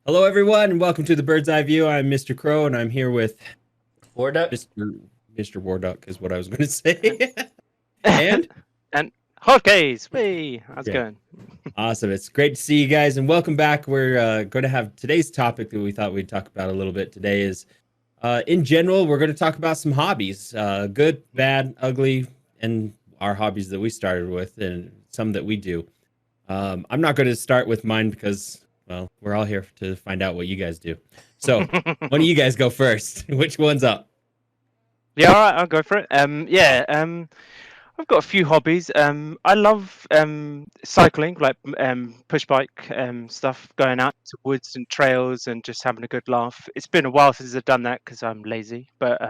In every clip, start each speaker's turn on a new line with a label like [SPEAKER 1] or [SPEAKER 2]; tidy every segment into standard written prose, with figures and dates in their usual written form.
[SPEAKER 1] Hello, everyone, and welcome to the Bird's Eye View. I'm Mr. Krow, and I'm here with
[SPEAKER 2] Warduck
[SPEAKER 1] Mr. Warduck, is what I was going to say. And
[SPEAKER 3] And Harcase, hey, how's it
[SPEAKER 1] yeah,
[SPEAKER 3] going?
[SPEAKER 1] awesome. It's great to see you guys, and welcome back. We're going to have today's topic that we thought we'd talk about a little bit today is, in general, we're going to talk about some hobbies, good, bad, ugly, and our hobbies that we started with, and some that we do. I'm not going to start with mine because, well, we're all here to find out what you guys do. So, why don't you guys go first? Which one's up?
[SPEAKER 3] Yeah, all right, I'll go for it. I've got a few hobbies. I love cycling, like push bike stuff, going out to woods and trails and just having a good laugh. It's been a while since I've done that because I'm lazy, but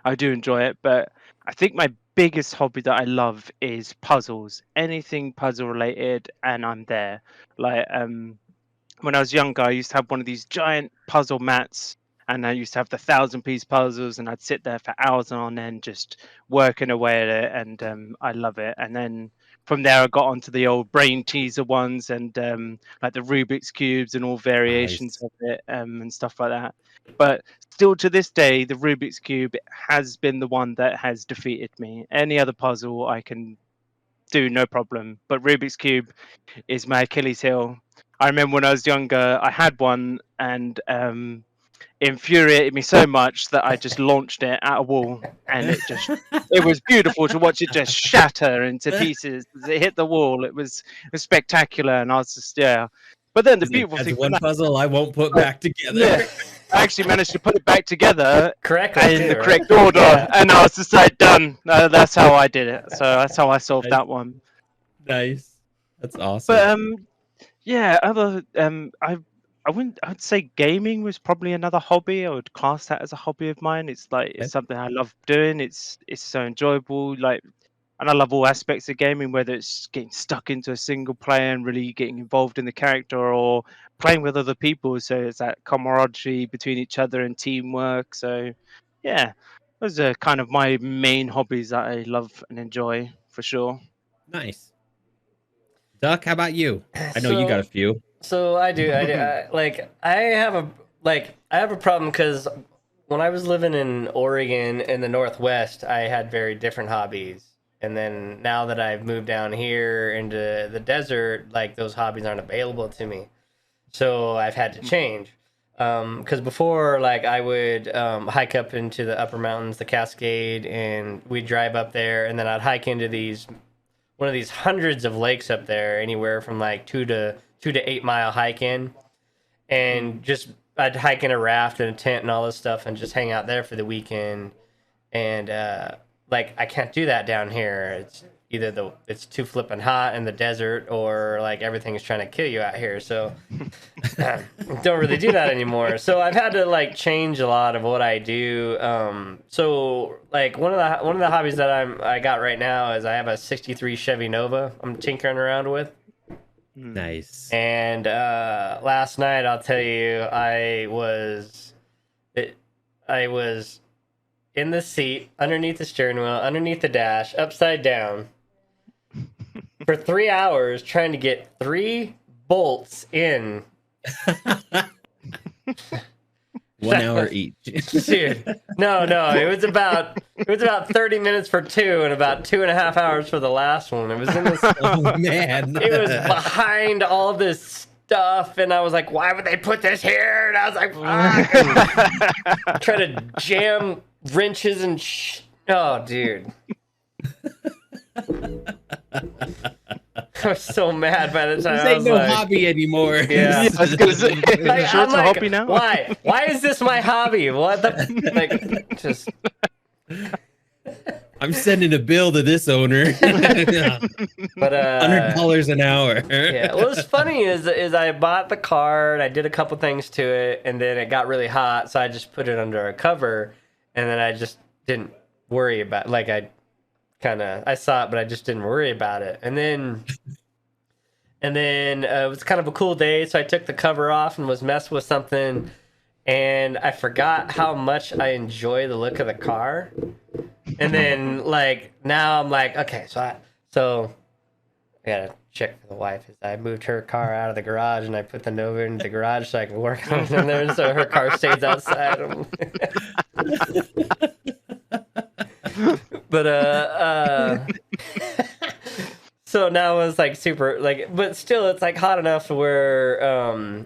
[SPEAKER 3] I do enjoy it. But I think my biggest hobby that I love is puzzles. Anything puzzle related, and I'm there. Like when I was younger, I used to have one of these giant puzzle mats, and I used to have the 1,000 piece puzzles, and I'd sit there for hours on end just working away at it, and I love it. And then from there, I got onto the old brain teaser ones, and like the Rubik's cubes and all variations
[SPEAKER 1] Nice.
[SPEAKER 3] of it, and stuff like that. But still, to this day, the Rubik's cube has been the one that has defeated me. Any other puzzle I can do no problem, but Rubik's cube is my Achilles heel. I remember when I was younger, I had one, and infuriated me so much that I just launched it at a wall, and it was beautiful to watch it just shatter into pieces as it hit the wall. It was spectacular, and I was just, yeah. But then the
[SPEAKER 1] It's like,
[SPEAKER 3] beautiful
[SPEAKER 1] that's
[SPEAKER 3] thing from
[SPEAKER 1] one
[SPEAKER 3] that,
[SPEAKER 1] puzzle I won't put back together.
[SPEAKER 3] yeah, I actually managed to put it back together
[SPEAKER 2] correctly
[SPEAKER 3] in
[SPEAKER 2] too,
[SPEAKER 3] the
[SPEAKER 2] right?
[SPEAKER 3] correct order,
[SPEAKER 2] Yeah.
[SPEAKER 3] and I was just like, done. That's how I did it. So that's how I solved
[SPEAKER 1] Nice.
[SPEAKER 3] that one.
[SPEAKER 1] Nice. That's awesome.
[SPEAKER 3] But yeah, other I would say gaming was probably another hobby. I would class that as a hobby of mine. It's like it's
[SPEAKER 1] Okay.
[SPEAKER 3] something I love doing. It's so enjoyable. Like, and I love all aspects of gaming, whether it's getting stuck into a single player and really getting involved in the character, or playing with other people. So it's that camaraderie between each other and teamwork. So yeah, those are kind of my main hobbies that I love and enjoy for sure.
[SPEAKER 1] Nice. Duck, how about you? I know you got a
[SPEAKER 2] So,
[SPEAKER 1] few.
[SPEAKER 2] so I do. I have a problem because when I was living in Oregon in the Northwest, I had very different hobbies. And then now that I've moved down here into the desert, like those hobbies aren't available to me. So I've had to change. Because before, like I would hike up into the upper mountains, the Cascade, and we'd drive up there, and then I'd hike into these one of these hundreds of lakes up there, anywhere from like 2 to 8 mile hike in, and just I'd hike in a raft and a tent and all this stuff, and just hang out there for the weekend. And like I can't do that down here. It's either it's too flippin' hot in the desert, or like everything is trying to kill you out here. So don't really do that anymore. So I've had to like change a lot of what I do. So like one of the hobbies that I got right now is I have a '63 Chevy Nova I'm tinkering around with.
[SPEAKER 1] Nice.
[SPEAKER 2] And last night, I'll tell you, I was in the seat, underneath the steering wheel, underneath the dash, upside down, for 3 hours trying to get 3 bolts in.
[SPEAKER 1] 1 hour each.
[SPEAKER 2] Dude, no, it was about 30 minutes for two, and about 2.5 hours for the last one. It was in this.
[SPEAKER 1] Oh man.
[SPEAKER 2] It was behind all this stuff, and I was like, why would they put this here? And I was like, fuck. And try to jam wrenches and oh, dude. I was so mad by the time.
[SPEAKER 1] This
[SPEAKER 2] I
[SPEAKER 1] ain't
[SPEAKER 2] was
[SPEAKER 1] no
[SPEAKER 2] like,
[SPEAKER 1] hobby anymore.
[SPEAKER 2] Yeah.
[SPEAKER 3] Yeah, I was gonna say,
[SPEAKER 2] like,
[SPEAKER 3] sure
[SPEAKER 2] I'm
[SPEAKER 3] it's a
[SPEAKER 2] like,
[SPEAKER 3] hobby now.
[SPEAKER 2] Why? Why is this my hobby? What the like? Just
[SPEAKER 1] I'm sending a bill to this owner.
[SPEAKER 2] but
[SPEAKER 1] $100 an hour.
[SPEAKER 2] yeah. What's funny is I bought the car and I did a couple things to it, and then it got really hot, so I just put it under a cover, and then I just didn't worry about like I saw it, but I just didn't worry about it. And then it was kind of a cool day, so I took the cover off and was messing with something, and I forgot how much I enjoy the look of the car. And then like now I'm like, okay, so I gotta chick for the wife is I moved her car out of the garage and I put the Nova in the garage so I can work on it in there, so her car stays outside. But so now it's like super like, but still it's like hot enough to where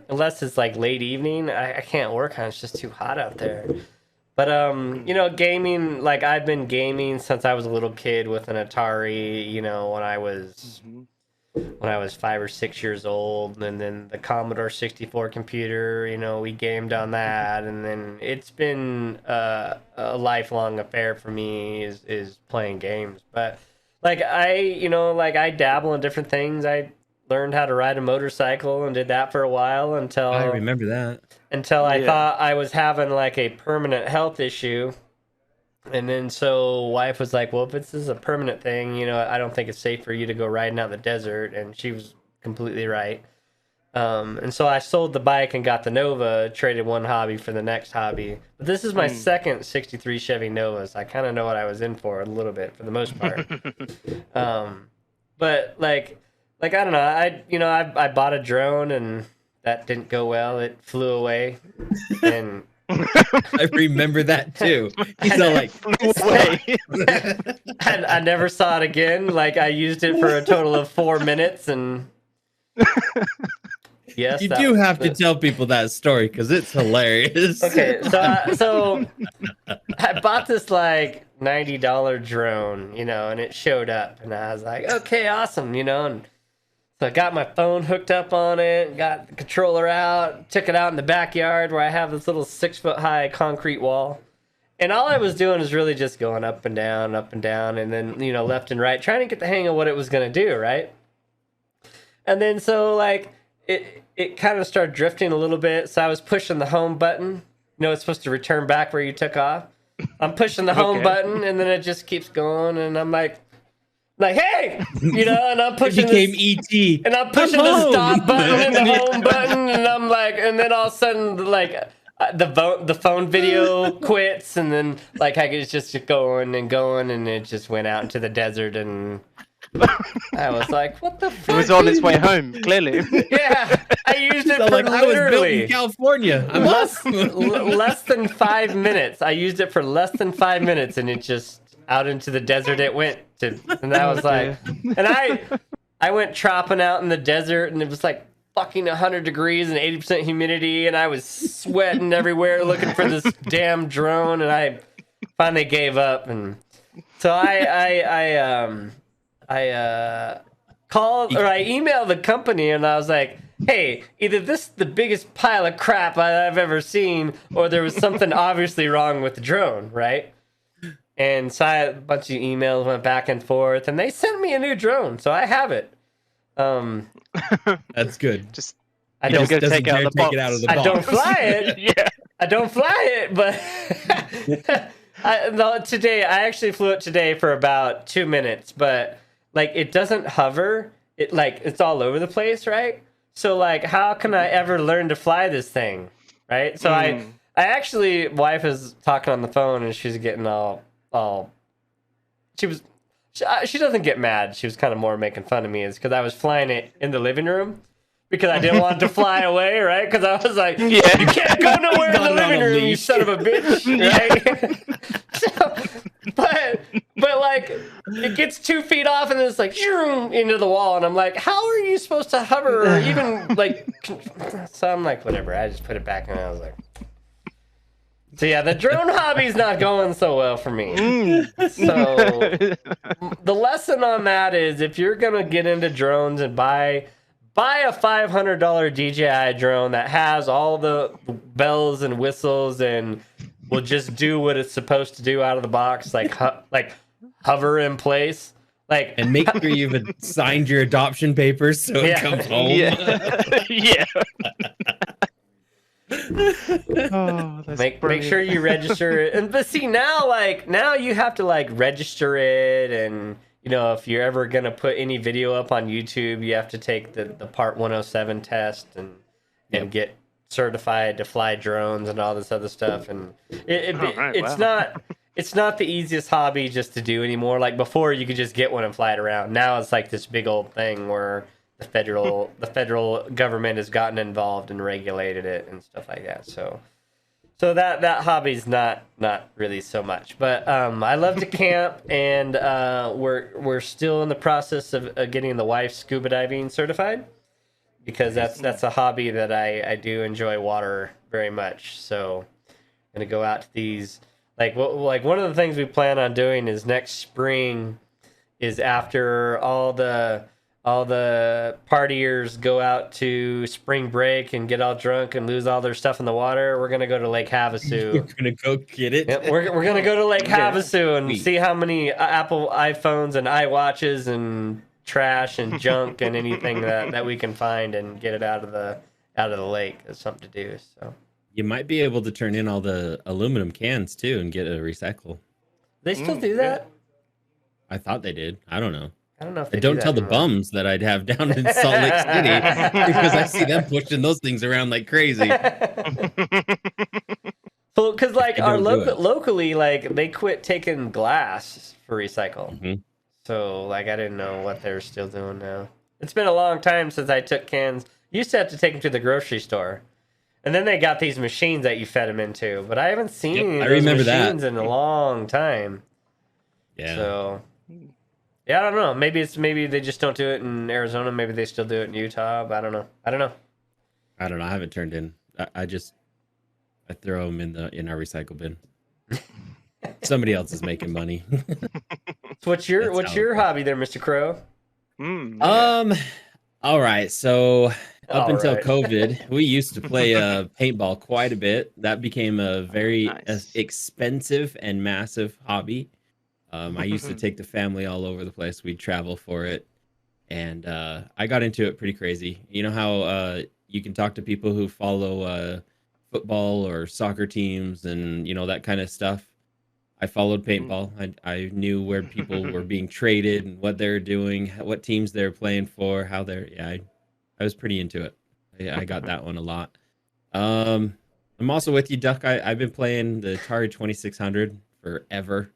[SPEAKER 2] unless it's like late evening, I can't work on it. It's just too hot out there. But you know, gaming, like I've been gaming since I was a little kid with an Atari, you know, when I was 5 or 6 years old, and then the Commodore 64 computer, you know, we gamed on that, and then it's been a lifelong affair for me is playing games. But like I dabble in different things. I learned how to ride a motorcycle and did that for a while until
[SPEAKER 1] I remember that.
[SPEAKER 2] Until I thought I was having like a permanent health issue. And then so wife was like, well, if this is a permanent thing, you know, I don't think it's safe for you to go riding out in the desert. And she was completely right. And so I sold the bike and got the Nova, traded one hobby for the next hobby. But this is my second 63 Chevy Nova, so I kind of know what I was in for a little bit for the most part. But like I don't know, I bought a drone and that didn't go well. It flew away. And
[SPEAKER 1] I remember that too. He's all like,
[SPEAKER 3] Flew away.
[SPEAKER 2] and I never saw it again. Like I used it for a total of 4 minutes, and yes,
[SPEAKER 1] you do have to tell people that story because it's hilarious.
[SPEAKER 2] Okay, so I bought this like $90 drone, you know, and it showed up, and I was like, okay, awesome, you know, and so I got my phone hooked up on it, got the controller out, took it out in the backyard where I have this little 6-foot high concrete wall. And all I was doing is really just going up and down, and then, you know, left and right, trying to get the hang of what it was going to do, right? And then so, like, it kind of started drifting a little bit, so I was pushing the home button. You know, it's supposed to return back where you took off. I'm pushing the home button, and then it just keeps going, and I'm like, hey, you know, and I'm pushing
[SPEAKER 1] E.T.
[SPEAKER 2] and I'm pushing the stop button and the home button, and I'm like, and then all of a sudden, like, the phone video quits, and then like I was just going, and it just went out into the desert, and I was like, what the fuck?
[SPEAKER 3] It was on its way home, clearly.
[SPEAKER 2] Yeah, I used it
[SPEAKER 1] So,
[SPEAKER 2] for
[SPEAKER 1] like, I was built
[SPEAKER 2] literally
[SPEAKER 1] in California. I'm
[SPEAKER 2] less than 5 minutes. I used it for less than 5 minutes, and it just out into the desert it went to, and I was like, and I went tropping out in the desert, and it was like fucking 100 degrees and 80% humidity, and I was sweating everywhere looking for this damn drone, and I finally gave up, and so I called, or I emailed the company, and I was like, hey, either this is the biggest pile of crap I've ever seen, or there was something obviously wrong with the drone, right? And so a bunch of emails went back and forth, and they sent me a new drone, so I have it.
[SPEAKER 1] That's good.
[SPEAKER 3] Just
[SPEAKER 2] I don't
[SPEAKER 3] go
[SPEAKER 1] doesn't
[SPEAKER 3] take it out
[SPEAKER 1] dare
[SPEAKER 3] of the
[SPEAKER 1] take
[SPEAKER 3] box.
[SPEAKER 1] it out of the
[SPEAKER 2] I
[SPEAKER 1] box.
[SPEAKER 2] don't fly it.
[SPEAKER 3] Yeah.
[SPEAKER 2] I don't fly it, but today I actually flew it today for about 2 minutes, but like it doesn't hover. It like it's all over the place, right? So like, how can I ever learn to fly this thing, right? So I actually, wife is talking on the phone, and she's getting all. She doesn't get mad. She was kind of more making fun of me, is because I was flying it in the living room because I didn't want it to fly away, right? Because I was like, you can't go nowhere in the living room, you son of a bitch, right? but like it gets 2 feet off, and then it's like into the wall, and I'm like, how are you supposed to hover or even like? So I'm like, whatever. I just put it back, and I was like. So yeah, the drone hobby's not going so well for me. So the lesson on that is, if you're gonna get into drones and buy a $500 DJI drone that has all the bells and whistles and will just do what it's supposed to do out of the box, like hover in place, like,
[SPEAKER 1] and make sure you've signed your adoption papers so it comes home.
[SPEAKER 3] Yeah. Oh, that's
[SPEAKER 2] make sure you register it. And but see, now you have to like register it, and you know, if you're ever gonna put any video up on YouTube, you have to take the Part 107 test and get certified to fly drones and all this other stuff. And it's not the easiest hobby just to do anymore. Like before, you could just get one and fly it around. Now it's like this big old thing where the federal government has gotten involved and regulated it and stuff like that. So that hobby's not really so much, but I love to camp, and we're still in the process of getting the wife scuba diving certified, because that's a hobby that I do enjoy water very much. So I'm gonna go out to these, like one of the things we plan on doing is next spring, is after all the partiers go out to spring break and get all drunk and lose all their stuff in the water, we're gonna go to Lake Havasu.
[SPEAKER 1] You're gonna go get it.
[SPEAKER 2] Yep, we're gonna go to Lake Havasu and see how many Apple iPhones and iWatches and trash and junk and anything that we can find and get it out of the lake. It's something to do. So
[SPEAKER 1] You might be able to turn in all the aluminum cans too and get a recycle.
[SPEAKER 2] They still do that?
[SPEAKER 1] I thought they did. I don't know.
[SPEAKER 2] I don't know if they
[SPEAKER 1] don't
[SPEAKER 2] do
[SPEAKER 1] tell
[SPEAKER 2] that
[SPEAKER 1] the
[SPEAKER 2] anymore.
[SPEAKER 1] bums that I'd have down in Salt Lake City, because I see them pushing those things around like crazy.
[SPEAKER 2] So, because like
[SPEAKER 1] They
[SPEAKER 2] our
[SPEAKER 1] don't do it.
[SPEAKER 2] locally, like they quit taking glass for recycle.
[SPEAKER 1] Mhm.
[SPEAKER 2] So like I didn't know what they're still doing now. It's been a long time since I took cans. Used to have to take them to the grocery store, and then they got these machines that you fed them into. But I haven't seen
[SPEAKER 1] Yep,
[SPEAKER 2] any
[SPEAKER 1] I
[SPEAKER 2] of those
[SPEAKER 1] remember that.
[SPEAKER 2] machines in a long time.
[SPEAKER 1] Yeah.
[SPEAKER 2] So yeah, I don't know. Maybe they just don't do it in Arizona. Maybe they still do it in Utah. But I don't know.
[SPEAKER 1] I don't know. I haven't turned in. I throw them in our recycle bin. Somebody else is making money.
[SPEAKER 2] So what's your
[SPEAKER 1] That's how it goes.
[SPEAKER 2] hobby there, Mr. Krow?
[SPEAKER 1] All right. So up
[SPEAKER 2] All
[SPEAKER 1] until
[SPEAKER 2] right.
[SPEAKER 1] COVID, we used to play paintball quite a bit. That became a very
[SPEAKER 3] Nice.
[SPEAKER 1] expensive and massive hobby. I used to take the family all over the place. We'd travel for it, and I got into it pretty crazy. You know how you can talk to people who follow football or soccer teams and that kind of stuff. I followed paintball. I knew where people were being traded and what they're doing, what teams they're playing for, how they're. Yeah, I was pretty into it. I got that one a lot. I'm also with you, Duck. I've been playing the Atari 2600 forever.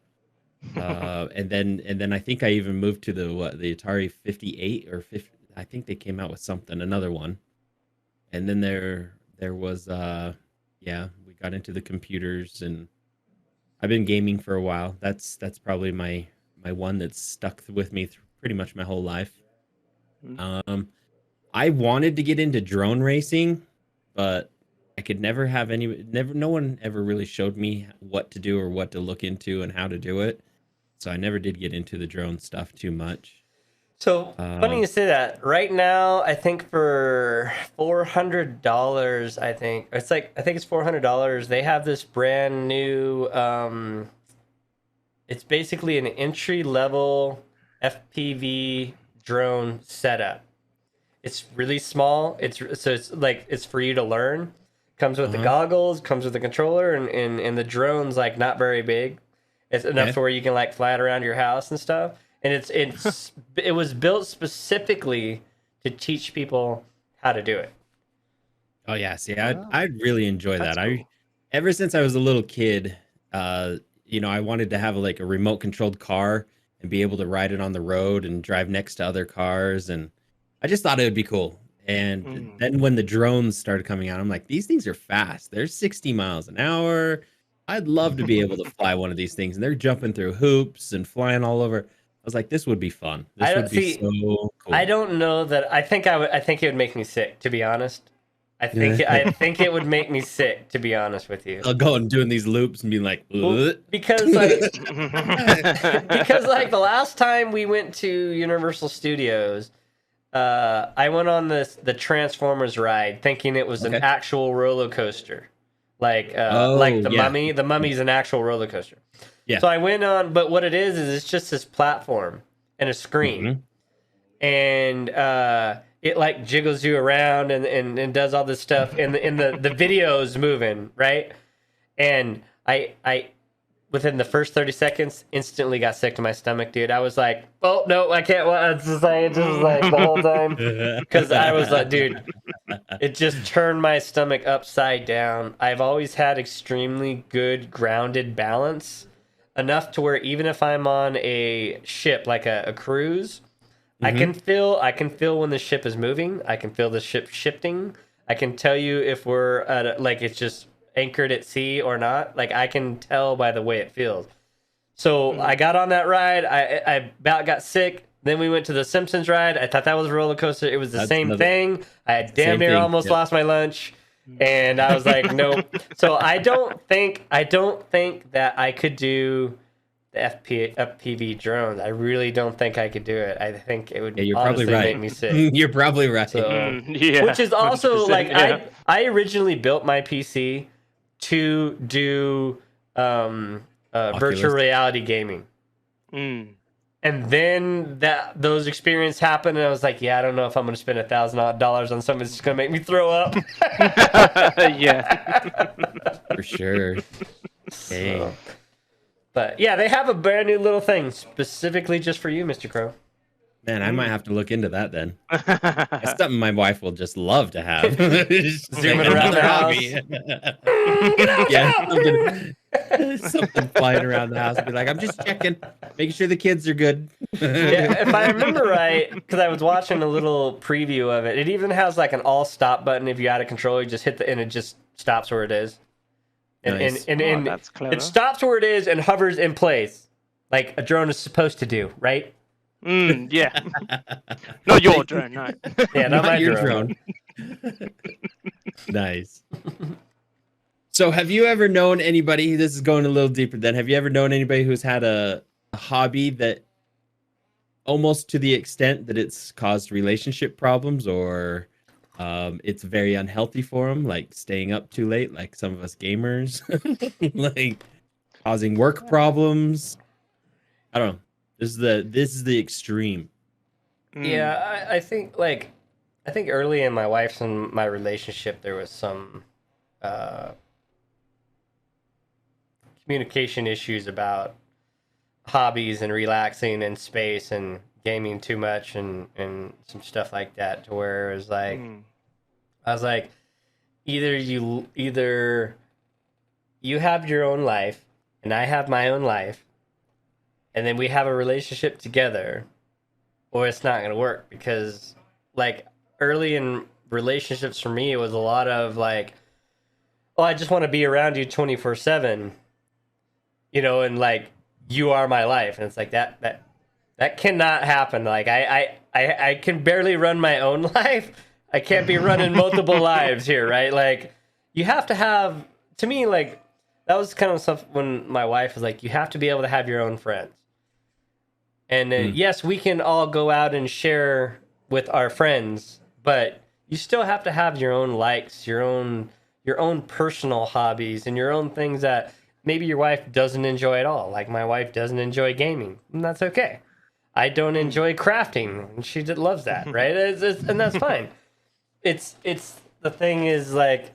[SPEAKER 1] And then I think I even moved to the Atari 58 or 50. I think they came out with another one. And then there was we got into the computers, and I've been gaming for a while. That's probably my one that's stuck with me pretty much my whole life. I wanted to get into drone racing, but I could never have no one ever really showed me what to do or what to look into and how to do it. So I never did get into the drone stuff too much.
[SPEAKER 2] So funny you say that. Right now, I think for $400, I think it's $400. They have this brand new. It's basically an entry level FPV drone setup. It's really small. It's for you to learn. Comes with the goggles, comes with the controller, and the drone's like not very big. It's enough to where you can like fly it around your house and stuff. And it was built specifically to teach people how to do it.
[SPEAKER 1] Oh yeah, see, I'd really enjoy that.
[SPEAKER 3] Cool.
[SPEAKER 1] Ever since I was a little kid, I wanted to have like a remote controlled car and be able to ride it on the road and drive next to other cars, and I just thought it would be cool. And then when the drones started coming out, I'm like, these things are fast. They're 60 miles an hour. I'd love to be able to fly one of these things, and they're jumping through hoops and flying all over. I was like, this would be fun. This would be so cool.
[SPEAKER 2] I don't know that. I think it would make me sick, to be honest. I think it would make me sick, to be honest with you.
[SPEAKER 1] I'll go and doing these loops and be like,
[SPEAKER 2] Well, because like the last time we went to Universal Studios, I went on the Transformers ride, thinking it was an actual roller coaster, like the Mummy. The Mummy's an actual roller coaster.
[SPEAKER 1] Yeah.
[SPEAKER 2] So I went on, but what it is it's just this platform and a screen, and it like jiggles you around and does all this stuff, and the video's moving, right? And I within the first 30 seconds instantly got sick to my stomach, dude. I was like, oh no, I can't. It's just like the whole time, because I was like, dude, it just turned my stomach upside down. I've always had extremely good grounded balance, enough to where even if I'm on a ship like a cruise, I can feel when the ship is moving. I can feel the ship shifting. I can tell you if we're at like it's just anchored at sea or not. Like I can tell by the way it feels. So I got on that ride. I about got sick. Then we went to the Simpsons ride. I thought that was a roller coaster. It was the same thing. I had damn near almost lost my lunch, and I was like, nope. So I don't think that I could do the FPV drones. I really don't think I could do it. I think it would honestly make me sick.
[SPEAKER 1] You're probably right.
[SPEAKER 2] So,
[SPEAKER 3] yeah,
[SPEAKER 2] which is also like
[SPEAKER 3] yeah.
[SPEAKER 2] I originally built my PC to do virtual reality gaming. And then those experiences happened, and I was like, yeah, I don't know if I'm going to spend $1,000 on something that's just going to make me throw up.
[SPEAKER 3] Yeah,
[SPEAKER 1] For sure. Dang.
[SPEAKER 2] But yeah, they have a brand new little thing specifically just for you, Mr. Krow.
[SPEAKER 1] Man, I might have to look into that then. That's something my wife will just love to have.
[SPEAKER 2] Zooming around the house.
[SPEAKER 1] Yeah, something flying around the house. Be like, I'm just checking, making sure the kids are good.
[SPEAKER 2] Yeah, if I remember right, because I was watching a little preview of it, it even has like an all stop button. If you're out of control, you just hit and it just stops where it is. And,
[SPEAKER 1] Nice.
[SPEAKER 2] and
[SPEAKER 3] that's clever.
[SPEAKER 2] it stops where it is and hovers in place, like a drone is supposed to do, right?
[SPEAKER 3] Yeah. Not your drone, no.
[SPEAKER 2] Yeah, not my
[SPEAKER 1] your
[SPEAKER 2] drone.
[SPEAKER 1] Nice. So have you ever known anybody, this is going a little deeper then, have you ever known anybody who's had a hobby that almost to the extent that it's caused relationship problems or it's very unhealthy for them, like staying up too late, like some of us gamers, like causing work problems? I don't know. This is the extreme.
[SPEAKER 2] Yeah, I think early in my wife's and my relationship there was some communication issues about hobbies and relaxing and space and gaming too much and some stuff like that, to where it was like I was like, either you have your own life and I have my own life, and then we have a relationship together, or it's not going to work. Because like early in relationships for me, it was a lot of like, oh, I just want to be around you 24/7, you know, and like you are my life. And it's like that cannot happen. Like I can barely run my own life. I can't be running multiple lives here, right? Like you have to have, to me, like that was kind of stuff when my wife was like, you have to be able to have your own friends. And yes, we can all go out and share with our friends, but you still have to have your own likes, your own personal hobbies, and your own things that maybe your wife doesn't enjoy at all. Like my wife doesn't enjoy gaming, and that's okay. I don't enjoy crafting, and she loves that, right? And that's fine. It's the thing is like,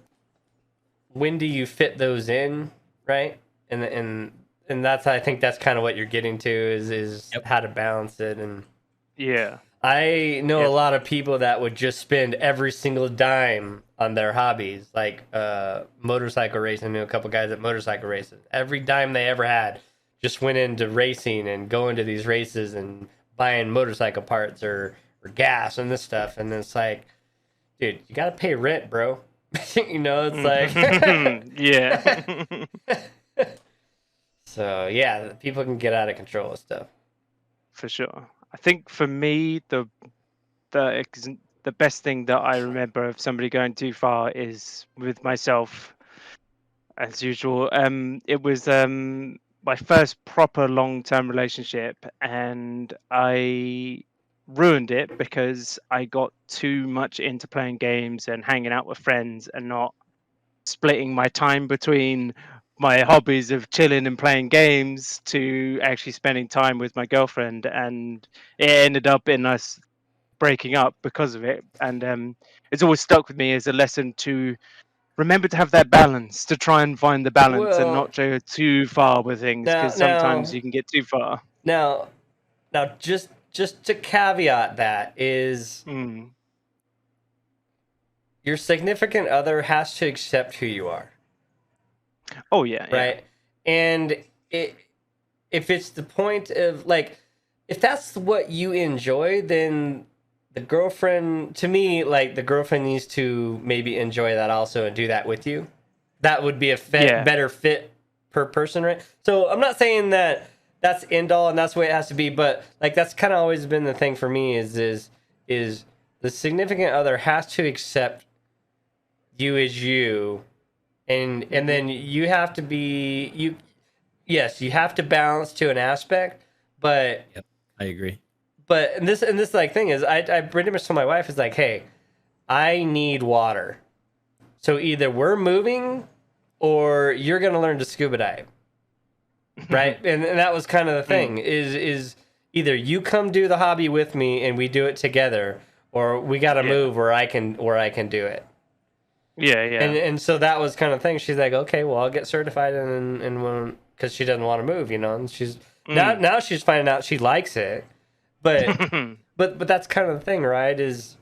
[SPEAKER 2] when do you fit those in, right? And that's, I think that's kind of what you're getting to is how to balance it. And
[SPEAKER 3] Yeah.
[SPEAKER 2] I know a lot of people that would just spend every single dime on their hobbies, like motorcycle racing. I knew a couple guys at motorcycle races. Every dime they ever had just went into racing and going to these races and buying motorcycle parts or gas and this stuff. And it's like, dude, you got to pay rent, bro. You know, it's like...
[SPEAKER 3] Yeah.
[SPEAKER 2] So, yeah, people can get out of control with stuff.
[SPEAKER 3] For sure. I think for me, the best thing that I remember of somebody going too far is with myself, as usual. It was my first proper long-term relationship, and I ruined it because I got too much into playing games and hanging out with friends and not splitting my time between my hobbies of chilling and playing games to actually spending time with my girlfriend, and it ended up in us breaking up because of it. And it's always stuck with me as a lesson to remember to have that balance, to try and find the balance and not go too far with things, because sometimes you can get too far.
[SPEAKER 2] Now just to caveat that is your significant other has to accept who you are.
[SPEAKER 3] Oh yeah,
[SPEAKER 2] right. And if it's the point of like, if that's what you enjoy, then the girlfriend, to me, like the girlfriend needs to maybe enjoy that also and do that with you. That would be a better fit per person, right? So I'm not saying that that's end all and that's the way it has to be, but like that's kind of always been the thing for me is the significant other has to accept you as you, and then you have to be you. Yes, you have to balance to an aspect, but
[SPEAKER 1] Yep, I agree.
[SPEAKER 2] but and this like thing is I pretty much told my wife is like, hey, I need water, so either we're moving or you're gonna learn to scuba dive, right? and that was kind of the thing is either you come do the hobby with me and we do it together, or we got to move where I can do it.
[SPEAKER 3] Yeah.
[SPEAKER 2] And so that was kind of thing. She's like, okay, well, I'll get certified and when, because she doesn't want to move, you know. And she's now she's finding out she likes it, but but that's kind of the thing, right? Is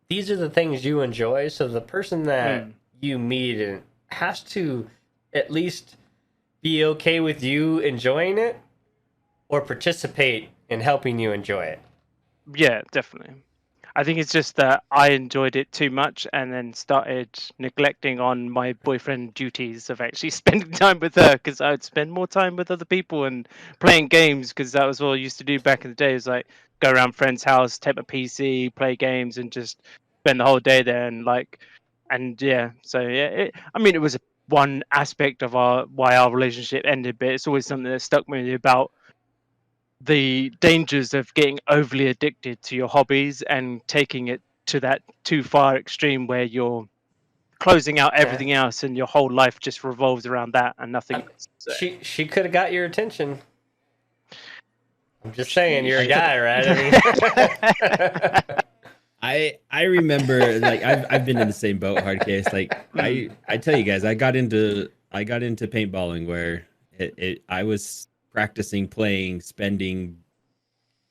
[SPEAKER 2] these are the things you enjoy. So the person that you meet and has to at least be okay with you enjoying it or participate in helping you enjoy it.
[SPEAKER 3] Yeah, definitely. I think it's just that I enjoyed it too much and then started neglecting on my boyfriend duties of actually spending time with her, because I would spend more time with other people and playing games, because that was what I used to do back in the day. It was like go around friends' house, take my PC, play games, and just spend the whole day there. And yeah, so yeah, I mean, it was one aspect of why our relationship ended, but it's always something that stuck with me about the dangers of getting overly addicted to your hobbies and taking it to that too far extreme where you're closing out everything else and your whole life just revolves around that and nothing else. So.
[SPEAKER 2] She could have got your attention. I'm just saying, you're a guy, right? I mean,
[SPEAKER 1] I remember, like, I've been in the same boat, Harcase. Like, I tell you guys, I got into paintballing where I was practicing, playing, spending,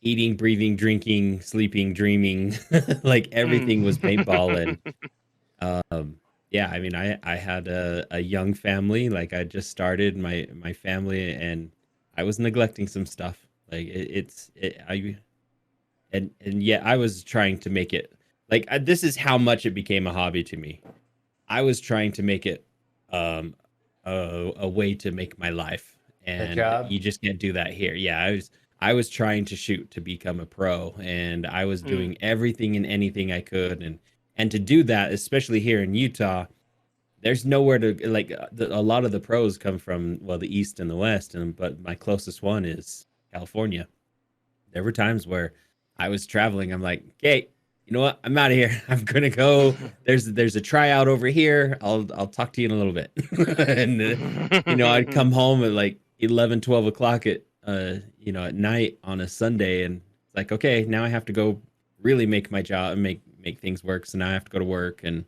[SPEAKER 1] eating, breathing, drinking, sleeping, dreaming. Like everything was paintball. And yeah, I mean, I had a young family. Like I just started my family, and I was neglecting some stuff. Like and yet I was trying to make it like this is how much it became a hobby to me. I was trying to make it um a way to make my life, and you just can't do that here. Yeah, I was trying to shoot to become a pro, and I was doing everything and anything I could, and to do that, especially here in Utah, there's nowhere to like a lot of the pros come from, well, the East and the West, and but my closest one is California. There were times where I was traveling. I'm like, okay, you know what? I'm out of here. I'm gonna go. There's a tryout over here. I'll talk to you in a little bit. And you know, I'd come home at like 11, 12 o'clock at you know, at night on a Sunday, and it's like, okay, now I have to go really make my job and make things work. So now I have to go to work, and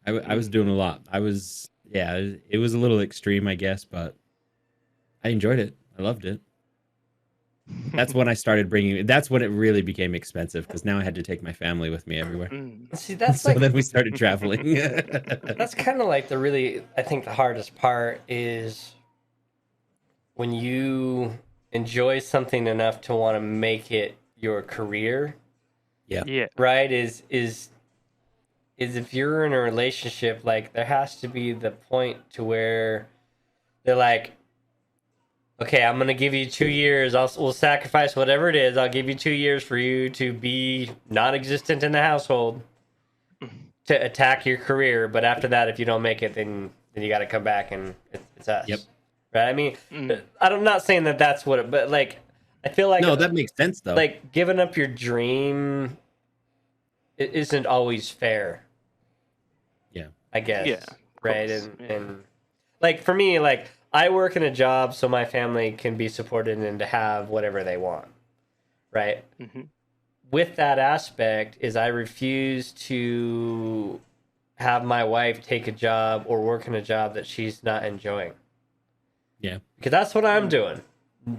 [SPEAKER 1] I was doing a lot. Yeah, it was a little extreme, I guess, but I enjoyed it. I loved it. That's when I started bringing. That's when it really became expensive, because now I had to take my family with me everywhere.
[SPEAKER 2] See, that's
[SPEAKER 1] so
[SPEAKER 2] like,
[SPEAKER 1] then we started traveling.
[SPEAKER 2] that's kind of like I think the hardest part is when you enjoy something enough to want to make it your career.
[SPEAKER 1] Yeah.
[SPEAKER 2] Right? Is if you're in a relationship, like there has to be the point to where they're like, okay, I'm gonna give you 2 years. We'll sacrifice whatever it is. I'll give you 2 years for you to be non-existent in the household to attack your career. But after that, if you don't make it, then you got to come back and it's us.
[SPEAKER 1] Yep.
[SPEAKER 2] Right. I mean, I'm not saying that that's what it, but like, I feel like
[SPEAKER 1] no, that makes sense though.
[SPEAKER 2] Like giving up your dream, it isn't always fair.
[SPEAKER 1] Yeah.
[SPEAKER 2] I guess.
[SPEAKER 3] Yeah.
[SPEAKER 2] Right. And like for me, like, I work in a job so my family can be supported and to have whatever they want, right?
[SPEAKER 3] Mm-hmm.
[SPEAKER 2] With that aspect is I refuse to have my wife take a job or work in a job that she's not enjoying.
[SPEAKER 1] Yeah.
[SPEAKER 2] Because that's what I'm doing.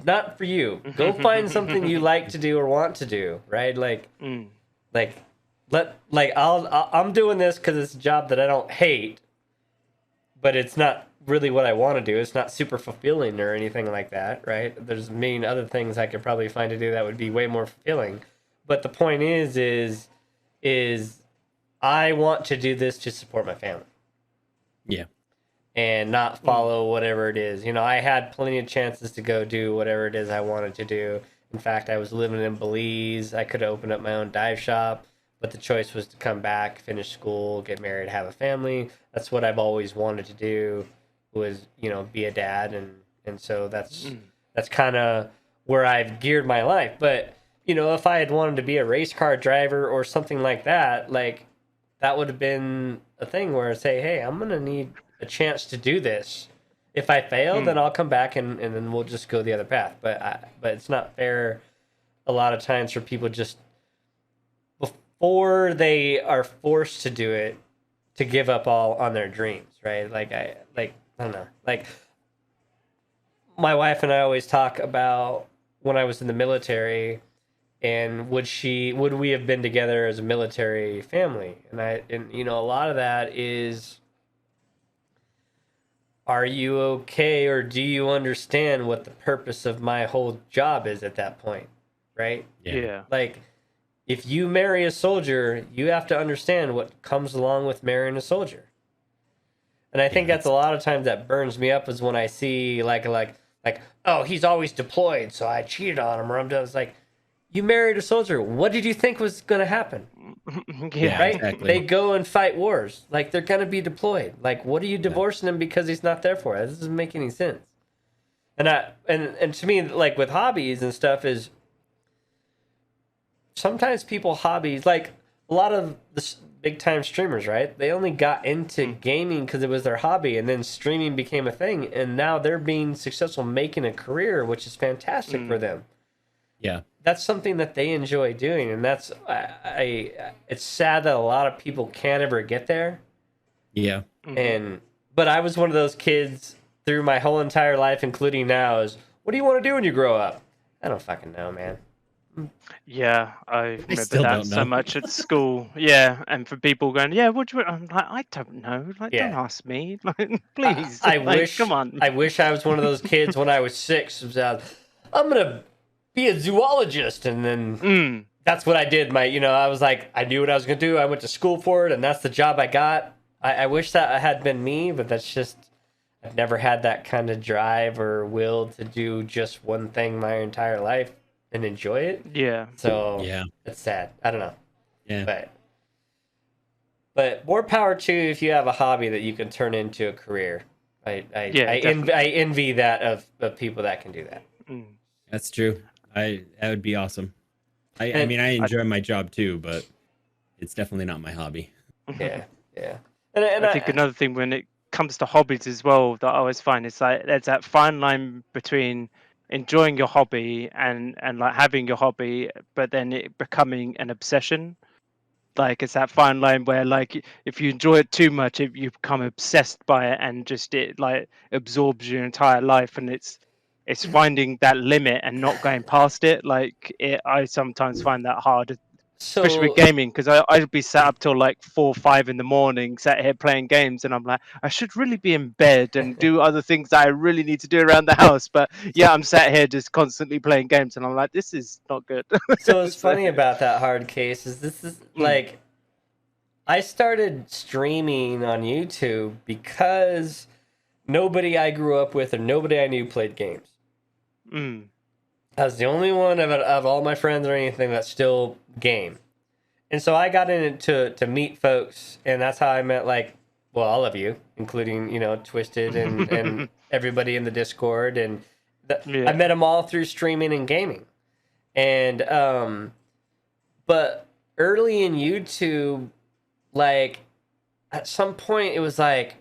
[SPEAKER 2] Not for you. Go find something you like to do or want to do, right? Like, I'm doing this because it's a job that I don't hate. but it's not really what I want to do. It's not super fulfilling or anything like that, right? There's a million other things I could probably find to do that would be way more fulfilling. But the point is I want to do this to support my family.
[SPEAKER 1] Yeah.
[SPEAKER 2] And not follow whatever it is. You know, I had plenty of chances to go do whatever it is I wanted to do. In fact, I was living in Belize. I could have opened up my own dive shop, but the choice was to come back, finish school, get married, have a family. That's what I've always wanted to do, was, you know, be a dad, and so that's kind of where I've geared my life. But, you know, if I had wanted to be a race car driver or something like that, like, that would have been a thing where I say, hey, I'm going to need a chance to do this. If I fail, then I'll come back and then we'll just go the other path. But it's not fair a lot of times for people just before they are forced to do it to give up all on their dreams, right? I don't know. Like, my wife and I always talk about when I was in the military, and would we have been together as a military family? And you know, a lot of that is, are you okay, or do you understand what the purpose of my whole job is at that point, right?
[SPEAKER 3] Yeah.
[SPEAKER 2] Like, if you marry a soldier, you have to understand what comes along with marrying a soldier. And I think that's a lot of times that burns me up, is when I see like, oh, he's always deployed, so I cheated on him, or I'm just like, you married a soldier. What did you think was going to happen?
[SPEAKER 3] Yeah,
[SPEAKER 2] Right?
[SPEAKER 1] Exactly.
[SPEAKER 2] They go and fight wars. Like, they're going to be deployed. Like, what are you divorcing him because he's not there for it? This doesn't make any sense. And to me, like, with hobbies and stuff, is sometimes people hobbies, like a lot of the big time streamers, right? They only got into gaming because it was their hobby, and then streaming became a thing, and now they're being successful, making a career, which is fantastic for them.
[SPEAKER 1] Yeah.
[SPEAKER 2] That's something that they enjoy doing, and that's it's sad that a lot of people can't ever get there.
[SPEAKER 1] Yeah.
[SPEAKER 2] But I was one of those kids through my whole entire life, including now, is, what do you want to do when you grow up? I don't fucking know, man.
[SPEAKER 3] Yeah, I remember
[SPEAKER 1] still
[SPEAKER 3] that
[SPEAKER 1] don't
[SPEAKER 3] so
[SPEAKER 1] know.
[SPEAKER 3] much at school. Yeah, and for people going, yeah, what do you? I'm like, I don't know. Like,
[SPEAKER 2] Yeah.
[SPEAKER 3] don't ask me. Like, please.
[SPEAKER 2] I
[SPEAKER 3] like,
[SPEAKER 2] wish.
[SPEAKER 3] Come on.
[SPEAKER 2] I wish I was one of those kids when I was 6. I'm gonna be a zoologist, and then that's what I did. I was like, I knew what I was gonna do. I went to school for it, and that's the job I got. I wish that had been me, but that's just, I've never had that kind of drive or will to do just one thing my entire life and enjoy it.
[SPEAKER 3] Yeah.
[SPEAKER 2] So
[SPEAKER 1] Yeah.
[SPEAKER 2] it's sad. I don't know.
[SPEAKER 1] Yeah.
[SPEAKER 2] But more power to you if you have a hobby that you can turn into a career. I envy that of people that can do that.
[SPEAKER 1] That's true. That would be awesome. I mean, I enjoy my job too, but it's definitely not my hobby.
[SPEAKER 2] Yeah. And
[SPEAKER 3] I think another thing when it comes to hobbies as well that I always find is like there's that fine line between enjoying your hobby and like having your hobby, but then it becoming an obsession. Like, it's that fine line where, like, if you enjoy it too much, you become obsessed by it, and just it like absorbs your entire life, and it's finding that limit and not going past it. Like, I sometimes find that hard, especially with gaming, because I'd be sat up till like 4 or 5 in the morning, sat here playing games, and I'm like, I should really be in bed and do other things that I really need to do around the house. But yeah, I'm sat here just constantly playing games, and I'm like, this is not good.
[SPEAKER 2] So what's funny about that Harcase is this is like, I started streaming on YouTube because nobody I grew up with or nobody I knew played games. I was the only one of all my friends or anything that still game. And so I got in it to meet folks, and that's how I met, like, well, all of you, including, Twisted and everybody in the Discord. And I met them all through streaming and gaming. And, but early in YouTube, like, at some point it was like,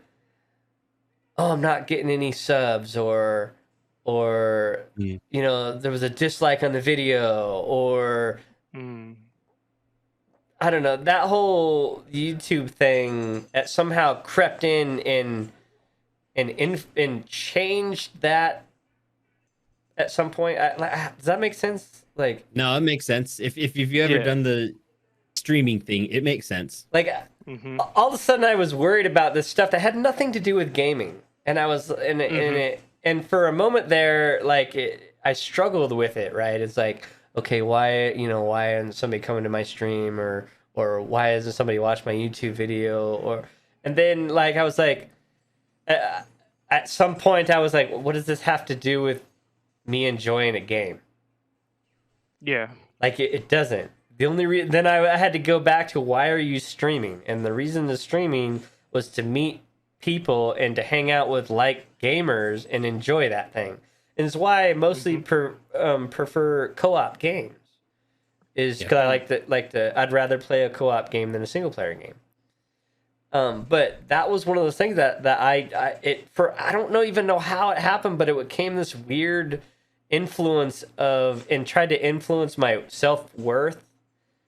[SPEAKER 2] oh, I'm not getting any subs, or there was a dislike on the video, or I don't know, that whole YouTube thing that somehow crept in and changed that at some point. Does that make sense? Like,
[SPEAKER 1] no, it makes sense. If you've ever done the streaming thing, it makes sense.
[SPEAKER 2] Like all of a sudden, I was worried about this stuff that had nothing to do with gaming, and I was and for a moment there, like I struggled with it. Right? It's like, okay, why isn't somebody coming to my stream, or why isn't somebody watch my YouTube video, and then like I was like, at some point I was like, what does this have to do with me enjoying a game?
[SPEAKER 3] Yeah.
[SPEAKER 2] Like it doesn't. The only then I had to go back to, why are you streaming? And the reason the streaming was to meet people and to hang out with gamers and enjoy that thing. And it's why I mostly prefer co-op games. Is because I like the I'd rather play a co-op game than a single player game. But that was one of those things that I don't even know how it happened, but it became this weird influence and tried to influence my self-worth,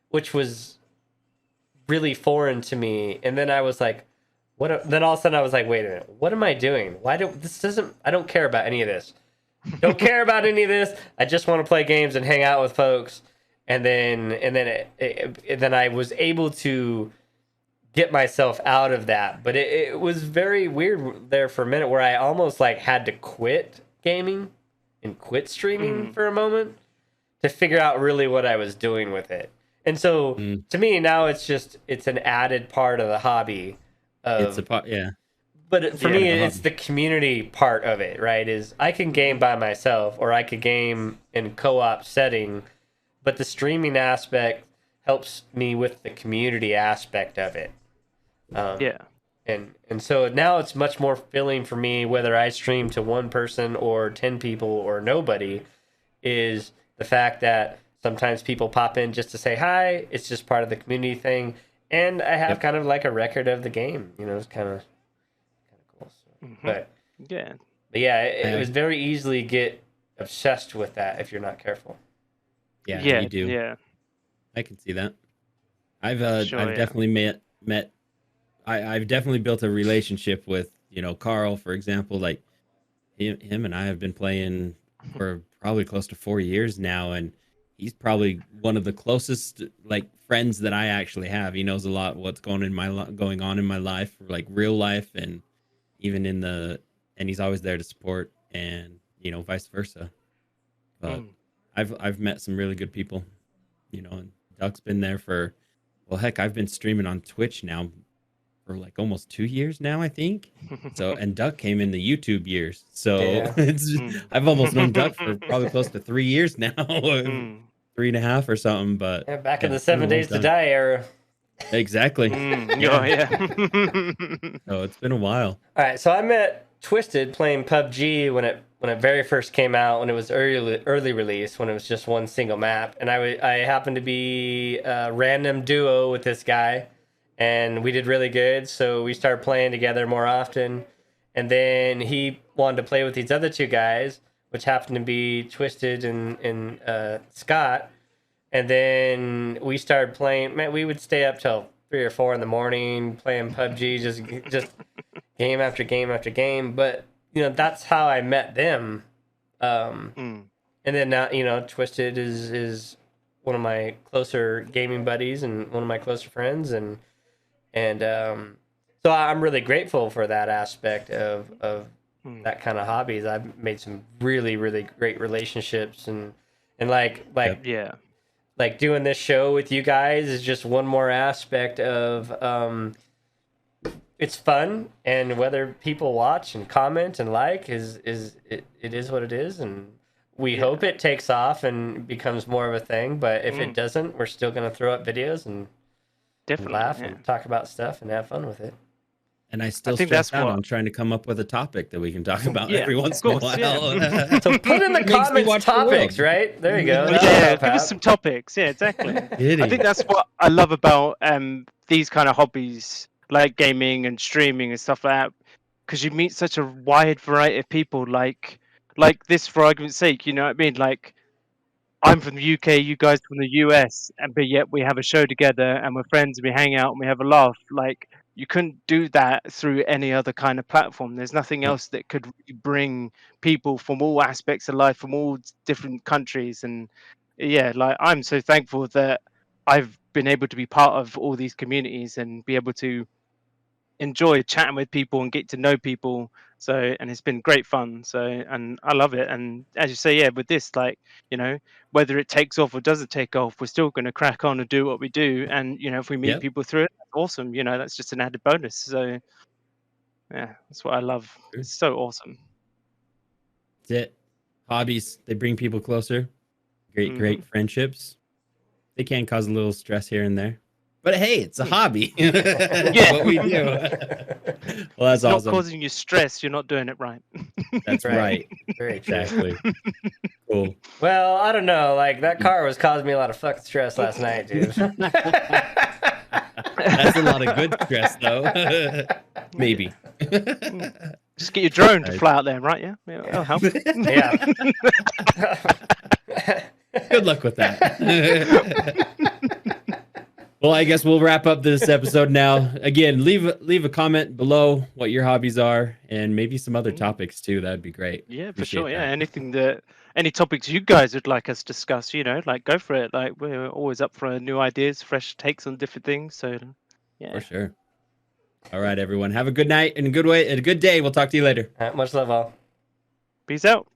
[SPEAKER 2] which was really foreign to me. And then I was like, then all of a sudden I was like, wait a minute, what am I doing? I don't care about any of this. Don't care about any of this. I just want to play games and hang out with folks. And then I was able to get myself out of that. But it was very weird there for a minute, where I almost like had to quit gaming and quit streaming for a moment to figure out really what I was doing with it. And so to me now it's an added part of the hobby.
[SPEAKER 1] It's a part, yeah.
[SPEAKER 2] But for me, it's the community part of it, right? Is I can game by myself, or I could game in co-op setting, but the streaming aspect helps me with the community aspect of it. And so now it's much more filling for me, whether I stream to one person or 10 people or nobody, is the fact that sometimes people pop in just to say hi. It's just part of the community thing. And I have kind of like a record of the game, it's kind of cool. So, But yeah, it was very easily get obsessed with that if you're not careful.
[SPEAKER 1] Yeah,
[SPEAKER 3] Yeah,
[SPEAKER 1] you do.
[SPEAKER 3] yeah.
[SPEAKER 1] I can see that. I've definitely met. I've definitely built a relationship with Carl, for example. Like him and I have been playing for probably close to 4 years now, and he's probably one of the closest friends that I actually have. He knows a lot what's going on in my life, like real life, and even and he's always there to support, and vice versa. But I've met some really good people, and Duck's been there for, well, heck, I've been streaming on Twitch now for like almost 2 years now, I think. So, and Duck came in the YouTube years. So I've almost known Duck for probably close to 3 years now, 3.5 or something. But
[SPEAKER 2] back in the 7 Days to Die era.
[SPEAKER 1] Exactly. So it's been a while.
[SPEAKER 2] All right, so I met Twisted playing PUBG when it very first came out, when it was early release, when it was just one single map, and I happened to be a random duo with this guy, and we did really good. So we started playing together more often, and then he wanted to play with these other two guys, which happened to be Twisted and Scott. And then we started playing. Man, we would stay up till 3 or 4 in the morning playing PUBG, just game after game after game. But that's how I met them. And then now Twisted is one of my closer gaming buddies and one of my closer friends, and so I'm really grateful for that aspect of that kind of hobbies. I've made some really, really great relationships, and like doing this show with you guys is just one more aspect of it's fun, and whether people watch and comment and it is what it is, and we hope it takes off and becomes more of a thing. But if it doesn't, we're still going to throw up videos and laugh and talk about stuff and have fun with it.
[SPEAKER 1] And I stress out on trying to come up with a topic that we can talk about every once in a while.
[SPEAKER 2] Yeah. So put in the comments topics, right? There you go.
[SPEAKER 3] Yeah, give us some topics. Yeah, exactly. I think that's what I love about these kind of hobbies, like gaming and streaming and stuff like that, because you meet such a wide variety of people. Like this, for argument's sake, you know what I mean? Like, I'm from the UK, you guys from the US, but yet we have a show together and we're friends and we hang out and we have a laugh. Like, you couldn't do that through any other kind of platform. There's nothing else that could really bring people from all aspects of life, from all different countries. And yeah, like, I'm so thankful that I've been able to be part of all these communities and be able to enjoy chatting with people and get to know people. So, and it's been great fun. So, and I love it. And as you say, yeah, with this, like, you know, whether it takes off or doesn't take off, we're still going to crack on and do what we do. And, you know, if we meet
[SPEAKER 1] Yep.
[SPEAKER 3] people through it, that's awesome. You know, that's just an added bonus. So, yeah, that's what I love.
[SPEAKER 1] Sure.
[SPEAKER 3] It's so awesome.
[SPEAKER 1] That's it. Hobbies, they bring people closer. Great friendships. They can cause a little stress here and there. But hey, it's a hobby.
[SPEAKER 3] Yeah.
[SPEAKER 1] What we do. Well, that's
[SPEAKER 3] Not
[SPEAKER 1] awesome.
[SPEAKER 3] causing you stress, you're not doing it right.
[SPEAKER 1] That's right.
[SPEAKER 2] Very true.
[SPEAKER 1] Exactly. Cool.
[SPEAKER 2] Well, I don't know. Like, that car was causing me a lot of fucking stress last night, dude.
[SPEAKER 1] That's a lot of good stress, though. Maybe.
[SPEAKER 3] Just get your drone to fly out there, right? Yeah, that'll help.
[SPEAKER 2] Yeah.
[SPEAKER 1] Good luck with that. Well, I guess we'll wrap up this episode now. Again, leave a comment below what your hobbies are and maybe some other topics too. That'd be great.
[SPEAKER 3] Yeah, for
[SPEAKER 1] Appreciate
[SPEAKER 3] sure. Yeah,
[SPEAKER 1] that.
[SPEAKER 3] any topics you guys would like us to discuss, you know, like go for it. Like we're always up for new ideas, fresh takes on different things. So, yeah,
[SPEAKER 1] For sure. All right, everyone. Have a good night and a good day. We'll talk to you later.
[SPEAKER 2] Much love, all.
[SPEAKER 3] peace out.